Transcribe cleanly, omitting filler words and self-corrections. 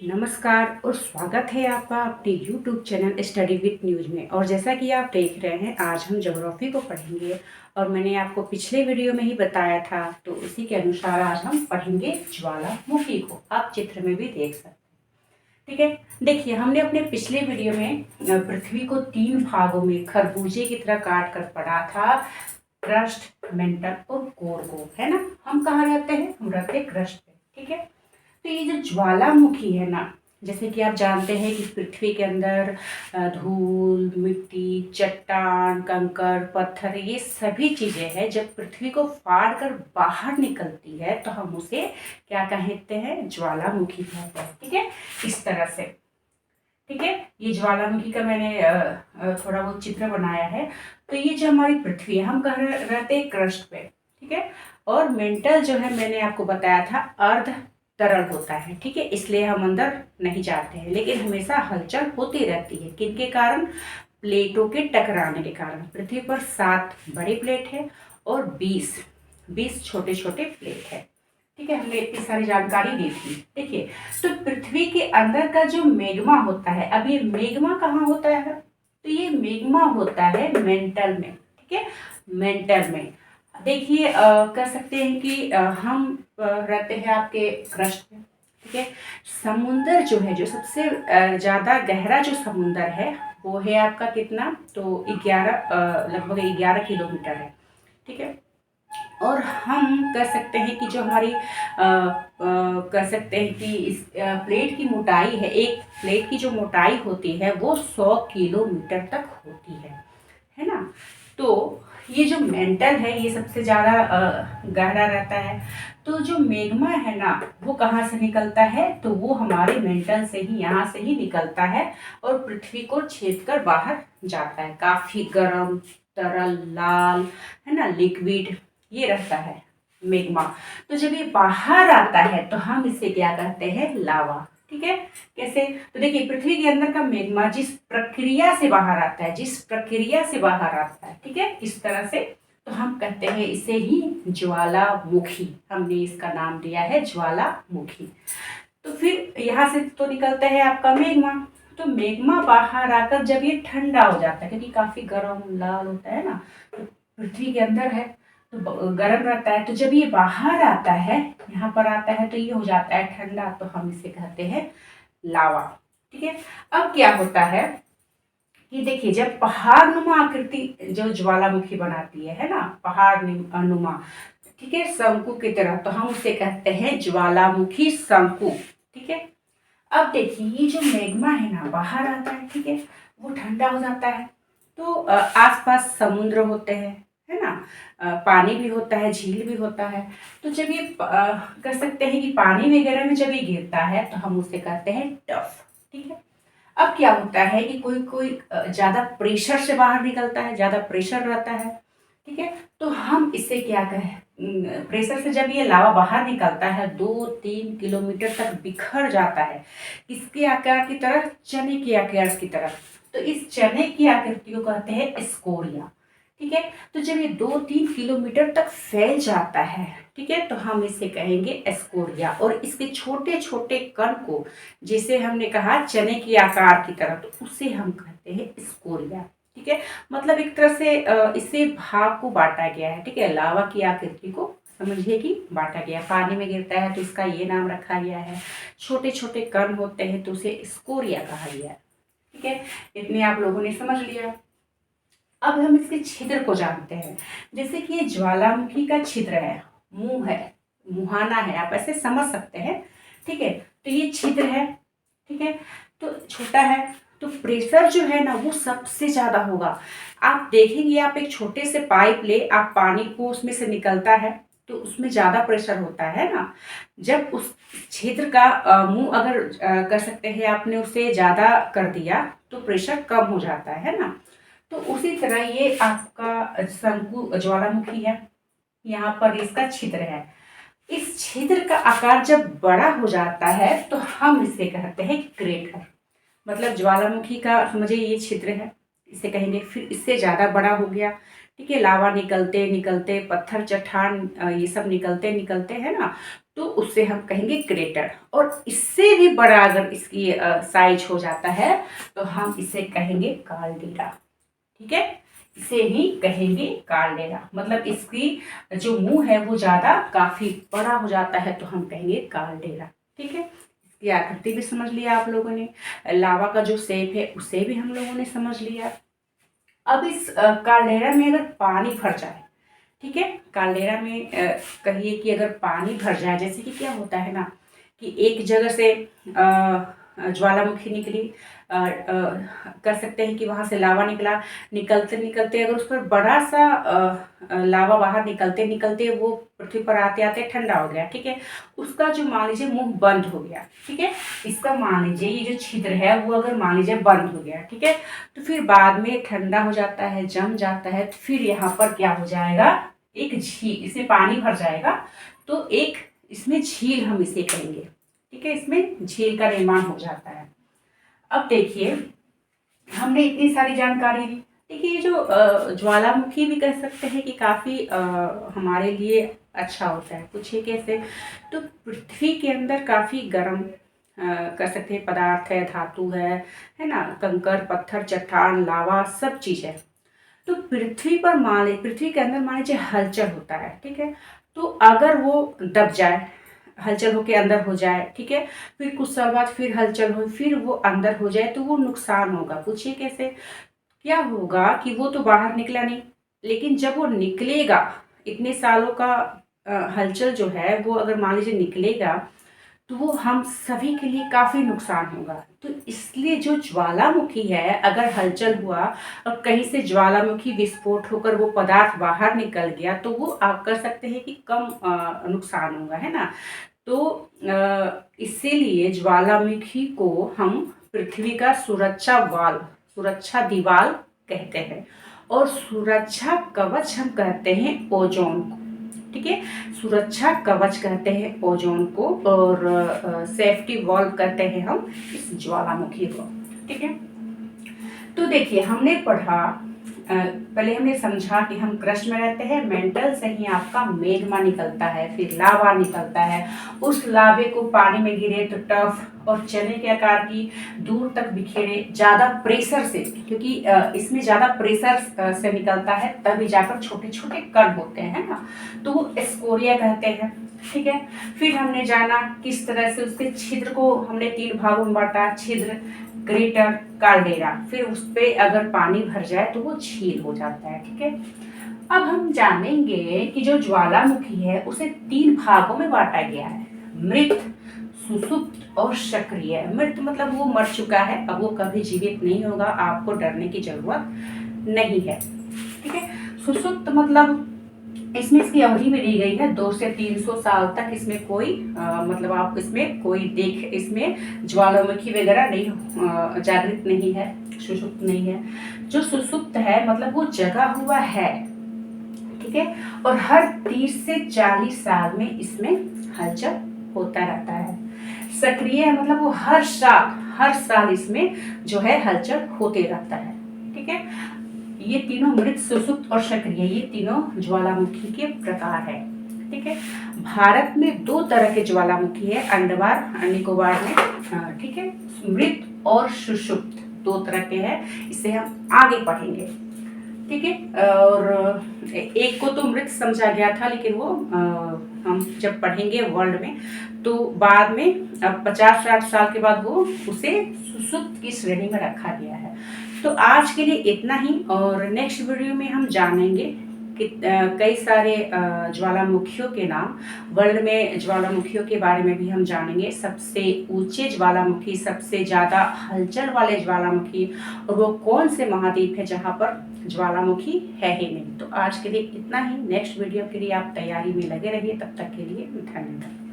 नमस्कार और स्वागत है आपका अपने YouTube channel study with news में। और जैसा कि आप देख रहे हैं, आज हम ज्योग्राफी को पढ़ेंगे और मैंने आपको पिछले वीडियो में ही बताया था, तो उसी के अनुसार आज हम पढ़ेंगे ज्वालामुखी को। आप चित्र में भी देख सकते हैं। ठीक है, देखिए हमने अपने पिछले वीडियो में पृथ्वी को 3 भागों में खरबूजे की तरह काट कर पढ़ा था, क्रस्ट, मेंटल और कोर को, है ना। हम कहाँ रहते हैं? हम रहते हैं क्रस्ट पे। ठीक है, तो ये जो ज्वालामुखी है ना, जैसे कि आप जानते हैं कि पृथ्वी के अंदर धूल, मिट्टी, चट्टान, कंकड़, पत्थर, ये सभी चीजें हैं। जब पृथ्वी को फाड़ कर बाहर निकलती है तो हम उसे क्या कहते हैं? ज्वालामुखी कहते हैं। ठीक है, इस तरह से। ठीक है, ये ज्वालामुखी का मैंने थोड़ा बहुत चित्र बनाया है। तो ये जो हमारी पृथ्वी है, हम कह रहते हैं क्रस्ट पे। ठीक है, और मेंटल जो है मैंने आपको बताया था अर्ध तरल होता है। ठीक है, इसलिए हम अंदर नहीं जाते हैं, लेकिन हमेशा हलचल होती रहती है। किनके कारण? प्लेटों के टकराने के कारण। पृथ्वी पर 7 बड़े प्लेट है और 20 छोटे छोटे प्लेट है। ठीक है, हमने इतनी सारी जानकारी दी थी। देखिए, तो पृथ्वी के अंदर का जो मेग्मा होता है, अब ये मेग्मा कहाँ होता है? तो ये मेग्मा होता है मेंटल में। ठीक है, मेंटल में। देखिए कह सकते हैं कि हम रहते हैं आपके क्रस्ट में। ठीक है, समुंदर जो है, जो सबसे ज्यादा गहरा जो समुंदर है, वो है आपका कितना? तो 11, लगभग 11 किलोमीटर है। ठीक है, और हम कह सकते हैं कि जो हमारी कह सकते हैं कि इस प्लेट की मोटाई है, एक प्लेट की जो मोटाई होती है वो 100 किलोमीटर तक होती है ना। तो ये जो मेंटल है, ये सबसे ज़्यादा गहरा रहता है। तो जो मेग्मा है ना, वो कहाँ से निकलता है? तो वो हमारे मेंटल से ही, यहाँ से ही निकलता है और पृथ्वी को छेद कर बाहर जाता है। काफ़ी गर्म, तरल, लाल, है ना, लिक्विड ये रहता है मेग्मा। तो जब ये बाहर आता है तो हम इसे क्या कहते हैं? लावा। ठीक है, कैसे? तो देखिए, पृथ्वी के अंदर का मेग्मा जिस प्रक्रिया से बाहर आता है, जिस प्रक्रिया से बाहर आता है, ठीक है, इस तरह से, तो हम कहते हैं इसे ही ज्वालामुखी। हमने इसका नाम दिया है ज्वालामुखी। तो फिर यहाँ से तो निकलता है आपका मेग्मा। तो मेग्मा बाहर आकर जब ये ठंडा हो जाता है, क्योंकि काफी गर्म लाल होता है ना, तो पृथ्वी के अंदर है तो गर्म रहता है, तो जब ये बाहर आता है, यहाँ पर आता है, तो ये हो जाता है ठंडा, तो हम इसे कहते हैं लावा। ठीक है, अब क्या होता है कि देखिए, जब पहाड़ नुमा आकृति जो ज्वालामुखी बनाती है ना, पहाड़ नुमा, ठीक है, शंकु की तरह, तो हम उसे कहते हैं ज्वालामुखी शंकु। ठीक है, अब देखिए, ये जो मैग्मा है ना, बाहर आता है, ठीक है, वो ठंडा हो जाता है। तो आसपास समुद्र होते हैं, है ना, पानी भी होता है, झील भी होता है। तो जब ये कह सकते हैं कि पानी वगैरह में जब ये गिरता है तो हम उसे कहते हैं टफ। ठीक है, अब क्या होता है कि कोई कोई ज्यादा प्रेशर से बाहर निकलता है, ज्यादा प्रेशर रहता है। ठीक है, तो हम इसे क्या कहें? प्रेशर से जब ये लावा बाहर निकलता है, 2-3 किलोमीटर तक बिखर जाता है। किसके आकार की तरह? चने के आकार की तरह। तो इस चने की आकृति को कहते हैं स्कोरिया। ठीक है, तो जब ये 2-3 किलोमीटर तक फैल जाता है, ठीक है, तो हम इसे कहेंगे स्कोरिया। और इसके छोटे छोटे कण को, जिसे हमने कहा चने के आकार की तरह, तो उसे हम कहते हैं स्कोरिया। ठीक है, मतलब एक तरह से इसे भाग को बांटा गया है। ठीक है, लावा की आकृति को समझिए कि बांटा गया। पानी में गिरता है तो इसका ये नाम रखा गया है। छोटे छोटे कण होते हैं तो उसे स्कोरिया कहा गया है। ठीक है, इतने आप लोगों ने समझ लिया। अब हम इसके छिद्र को जानते हैं। जैसे कि ये ज्वालामुखी का छिद्र है, मुंह है, मुहाना है, आप ऐसे समझ सकते हैं। ठीक है, तो ये छिद्र है। ठीक है, तो छोटा है, तो प्रेशर जो है ना वो सबसे ज्यादा होगा। आप देखेंगे, आप एक छोटे से पाइप ले, आप पानी को उसमें से निकलता है तो उसमें ज्यादा प्रेशर होता है ना। जब उस छिद्र का मुंह अगर कर सकते हैं आपने उसे ज्यादा कर दिया तो प्रेशर कम हो जाता है ना। तो उसी तरह ये आपका शंकु ज्वालामुखी है, यहाँ पर इसका छिद्र है। इस छिद्र का आकार जब बड़ा हो जाता है तो हम इसे कहते हैं क्रेटर। मतलब ज्वालामुखी का समझिए ये छिद्र है, इसे कहेंगे। फिर इससे ज्यादा बड़ा हो गया, ठीक है, लावा निकलते निकलते, पत्थर चट्टान ये सब निकलते निकलते है ना, तो उससे हम कहेंगे क्रेटर। और इससे भी बड़ा अगर इसकी साइज हो जाता है तो हम इसे कहेंगे काल्डेरा। ठीक है, इसे भी कहेंगे काल्डेरा, मतलब इसकी जो मुंह है वो ज़्यादा काफ़ी बड़ा हो जाता है तो हम कहेंगे काल्डेरा। ठीक है, इसकी आकृति भी समझ लिया आप लोगों ने, लावा का जो शेप है उसे भी हम लोगों ने समझ लिया। अब इस काल्डेरा में अगर पानी भर जाए, ठीक है, काल्डेरा में कहिए कि अगर पानी भर जाए, जैसे कि क्या होता है ना कि एक जगह से ज्वालामुखी निकली, कर सकते हैं कि वहाँ से लावा निकला, निकलते निकलते अगर उस पर बड़ा सा लावा बाहर निकलते निकलते वो पृथ्वी पर आते आते ठंडा हो गया, ठीक है, उसका जो मान लीजिए मुंह बंद हो गया, ठीक है, इसका मान लीजिए ये जो छिद्र है वो अगर मान लीजिए बंद हो गया, ठीक है, तो फिर बाद में ठंडा हो जाता है, जम जाता है, तो फिर यहाँ पर क्या हो जाएगा, एक झील, इसमें पानी भर जाएगा तो एक इसमें झील हम इसे कहेंगे। ठीक है, इसमें झील का निर्माण हो जाता है। अब देखिए हमने इतनी सारी जानकारी दी। देखिए ये जो ज्वालामुखी भी कह सकते हैं कि काफ़ी हमारे लिए अच्छा होता है। पूछिए कैसे, तो पृथ्वी के अंदर काफ़ी गर्म कर सकते हैं पदार्थ है, धातु है ना, कंकर पत्थर चट्टान लावा सब चीज़ है। तो पृथ्वी के अंदर मान लीजिए हलचल होता है, ठीक है, तो अगर वो दब जाए, हलचल होके अंदर हो जाए, ठीक है, फिर कुछ साल बाद फिर हलचल हो, फिर वो अंदर हो जाए तो वो नुकसान होगा। पूछिए कैसे, क्या होगा कि वो तो बाहर निकला नहीं, लेकिन जब वो निकलेगा, इतने सालों का हलचल जो है वो अगर मान लीजिए निकलेगा तो वो हम सभी के लिए काफ़ी नुकसान होगा। तो इसलिए जो ज्वालामुखी है, अगर हलचल हुआ और कहीं से ज्वालामुखी विस्फोट होकर वो पदार्थ बाहर निकल गया तो वो आप कर सकते हैं कि कम नुकसान होगा, है ना। तो इसीलिए ज्वालामुखी को हम पृथ्वी का सुरक्षा दीवार कहते हैं, और सुरक्षा कवच हम कहते हैं ओजोन को। ठीक है, सुरक्षा कवच कहते हैं ओजोन को, और सेफ्टी वॉल्व कहते हैं हम इस ज्वालामुखी को। ठीक है, तो देखिए हमने पढ़ा, पहले हमने समझा कि हम क्रस्ट में रहते हैं, मेंटल से ही आपका मेग्मा निकलता है, फिर लावा निकलता है, उस लावे को पानी में गिरे तो टफ और चने के आकार की दूर तक बिखेरे, ज़्यादा प्रेशर से, क्योंकि इसमें ज़्यादा प्रेशर से निकलता है तभी जाकर छोटे छोटे कण होते हैं ना, तो वो स्कोरिया कहते हैं। ठीक है, फिर हमने जाना किस तरह से उसके छिद्र को हमने 3 भागों में बांटा, छिद्र, क्रेटर, काल्डेरा, फिर उस पे अगर पानी भर जाए तो वो झील हो जाता है। ठीक है, अब हम जानेंगे कि जो ज्वालामुखी है उसे 3 भागों में बांटा गया है, मृत, सुसुप्त और सक्रिय। मृत मतलब वो मर चुका है, अब वो कभी जीवित नहीं होगा, आपको डरने की जरूरत नहीं है। ठीक है, सुसुप्त मतलब इसमें इसकी अवधि में दी गई है 200 से 300 साल तक, इसमें कोई मतलब आप इसमें कोई इसमें ज्वालामुखी वगैरह नहीं, जागृत नहीं है, सुषुप्त नहीं है। जो सुषुप्त है मतलब वो जगा हुआ है, ठीक है, और हर 30 से 40 साल में इसमें हलचल होता रहता है। सक्रिय मतलब वो हर साल इसमें जो है हलचल होते रहता है। ठीक है, ये तीनों मृत, सुसुप्त और सक्रिय, ये तीनों ज्वालामुखी के प्रकार है। ठीक है, भारत में 2 तरह के ज्वालामुखी है, अंडमान निकोबार में, ठीक है, मृत और सुषुप्त 2 तरह के हैं, इसे हम आगे पढ़ेंगे। ठीक है, और एक को तो मृत समझा गया था, लेकिन वो हम जब पढ़ेंगे वर्ल्ड में तो बाद में अब 50-60 साल के बाद वो उसे सुसुप्त की श्रेणी में रखा गया है। तो आज के लिए इतना ही, और नेक्स्ट वीडियो में हम जानेंगे कि कई सारे ज्वालामुखियों के नाम, वर्ल्ड में ज्वालामुखियों के बारे में भी हम जानेंगे, सबसे ऊंचे ज्वालामुखी, सबसे ज़्यादा हलचल वाले ज्वालामुखी, और वो कौन से महाद्वीप है जहाँ पर ज्वालामुखी है ही नहीं। तो आज के लिए इतना ही, नेक्स्ट वीडियो के लिए आप तैयारी में लगे रहिए, तब तक के लिए धन्यवाद।